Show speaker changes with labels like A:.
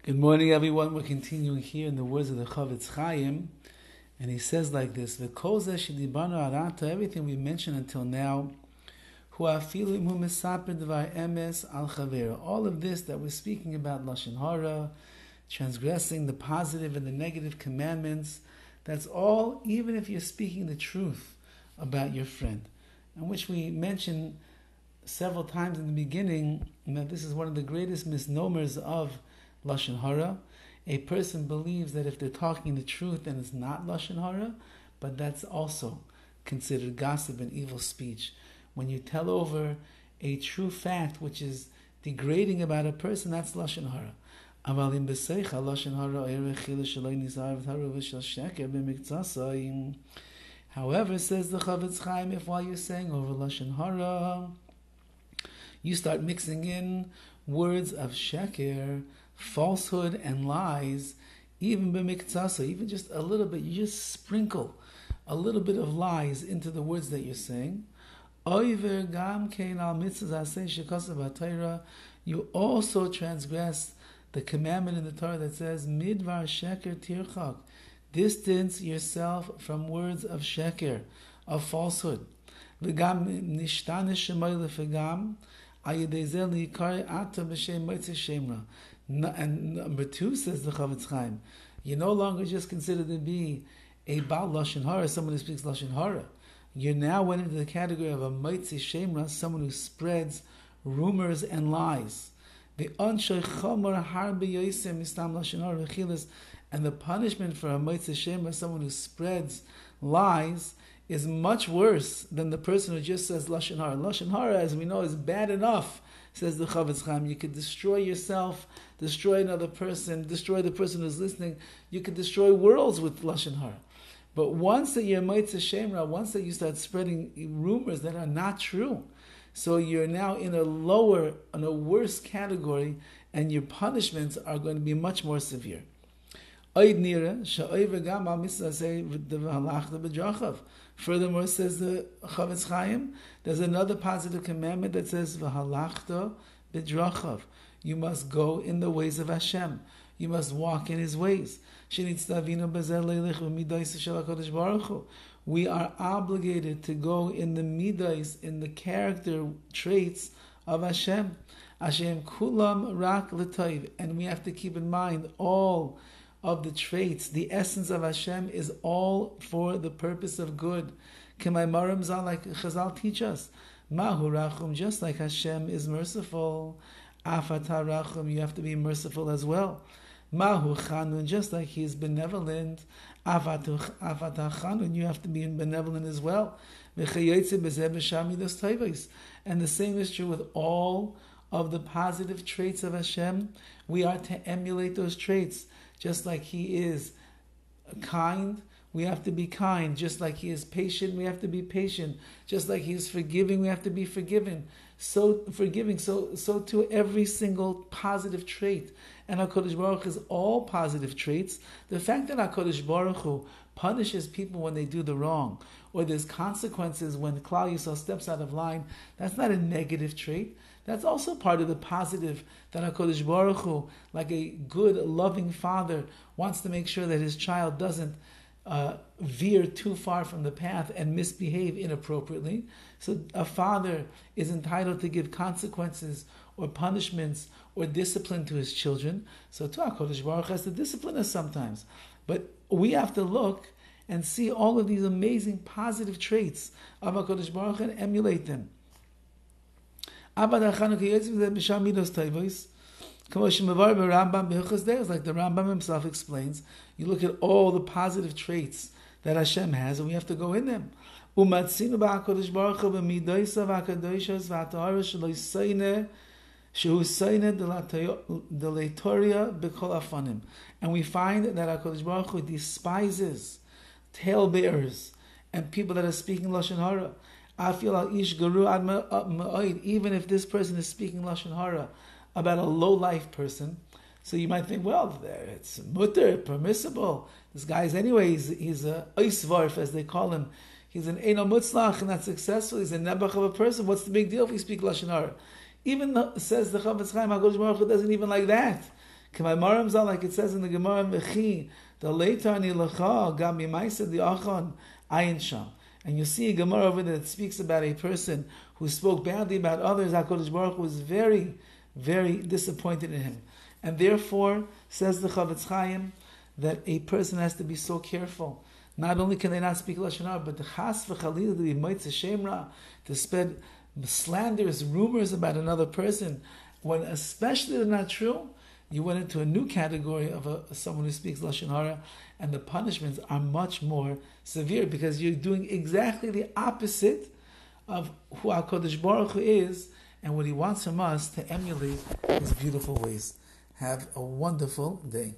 A: Good morning, everyone. We're continuing here in the words of the CHOFETZ CHAIM, and he says like this: "V'kol zeh shedibanu arata," everything we mentioned until now, hu afilu im hu mesaper devar emes al chavera. All of this that we're speaking about, lashon hara, transgressing the positive and the negative commandments, that's all, even if you're speaking the truth about your friend, and which we mentioned several times in the beginning, that this is one of the greatest misnomers of lashon hara. A person believes that if they're talking the truth, then it's not lashon hara, but that's also considered gossip and evil speech. When you tell over a true fact which is degrading about a person, that's lashon hara. However, says the CHOFETZ CHAIM, if while you're saying over lashon hara, you start mixing in words of sheker, falsehood and lies, even b'miktsasa, even just a little bit, you just sprinkle a little bit of lies into the words that you're saying. You also transgress the commandment in the Torah that says, midvar sheker tirchak, distance yourself from words of sheker, of falsehood. And number two, says the CHOFETZ CHAIM, you're no longer just considered to be a Baal Lashon Hara, someone who speaks Lashon Hara. You now went into the category of a Motzei Shemra, someone who spreads rumors and lies. And the punishment for a Motzei Shemra, someone who spreads lies, is much worse than the person who just says Lashon Hara. Lashon Hara, as we know, is bad enough, says the CHOFETZ CHAIM. You could destroy yourself, destroy another person, destroy the person who's listening. You could destroy worlds with lashon hara. But once that you're motzei shemra, once that you start spreading rumors that are not true, so you're now in a worse category, and your punishments are going to be much more severe. Furthermore, says the CHOFETZ CHAIM, there's another positive commandment that says v'halachta b'drachav. You must go in the ways of Hashem. You must walk in His ways. We are obligated to go in the midas, in the character traits of Hashem. Hashem kulam rak l'tayv, and we have to keep in mind all of the traits. The essence of Hashem is all for the purpose of good. K'maimarim zal, like Chazal teach us, Mahu rachum, just like Hashem is merciful, Afata rachum, you have to be merciful as well. Mahu chanun, just like He is benevolent, Afata chanun, you have to be benevolent as well. And the same is true with all of the positive traits of Hashem. We are to emulate those traits. Just like He is kind, we have to be kind. Just like He is patient, we have to be patient. Just like He is forgiving, we have to be forgiving. So too every single positive trait. And HaKadosh Baruch Hu is all positive traits. The fact that HaKadosh Baruch Hu punishes people when they do the wrong, or there's consequences when Klal Yisrael steps out of line, that's not a negative trait. That's also part of the positive, that HaKadosh Baruch Hu, like a good, loving father, wants to make sure that his child doesn't veer too far from the path and misbehave inappropriately. So a father is entitled to give consequences or punishments or discipline to his children. So too, HaKadosh Baruch Hu has to discipline us sometimes. But we have to look and see all of these amazing positive traits of HaKadosh Baruch Hu and emulate them. Like the Rambam himself explains, you look at all the positive traits that Hashem has, and we have to go in them. And we find that HaKadosh Baruch Hu despises talebearers and people that are speaking lashon hara. Even if this person is speaking lashon hara about a low-life person, so you might think, well, it's mutter, permissible. This guy's anyway, he's a oisvarf, as they call him. He's an eino mutzlach, not successful. He's a nebuch of a person. What's the big deal if we speak lashon hara? Even though, says the CHOFETZ CHAIM, HaKadosh Baruch Hu doesn't even like that. Like it says in the Gemara, Mechi, the later ani lacha, gam yimaisa the achon, ayin sham. And you see a Gemara over there that speaks about a person who spoke badly about others. HaKadosh Baruch Hu was very, very disappointed in him. And therefore, says the CHOFETZ CHAIM, that a person has to be so careful. Not only can they not speak Lashon Hara, but the chas v'chalila, to be moitze shem ra, to spread slanderous rumors about another person, when especially they're not true, you went into a new category of someone who speaks Lashon Hara, and the punishments are much more severe because you're doing exactly the opposite of who HaKadosh Baruch Hu is and what He wants from us to emulate His beautiful ways. Have a wonderful day.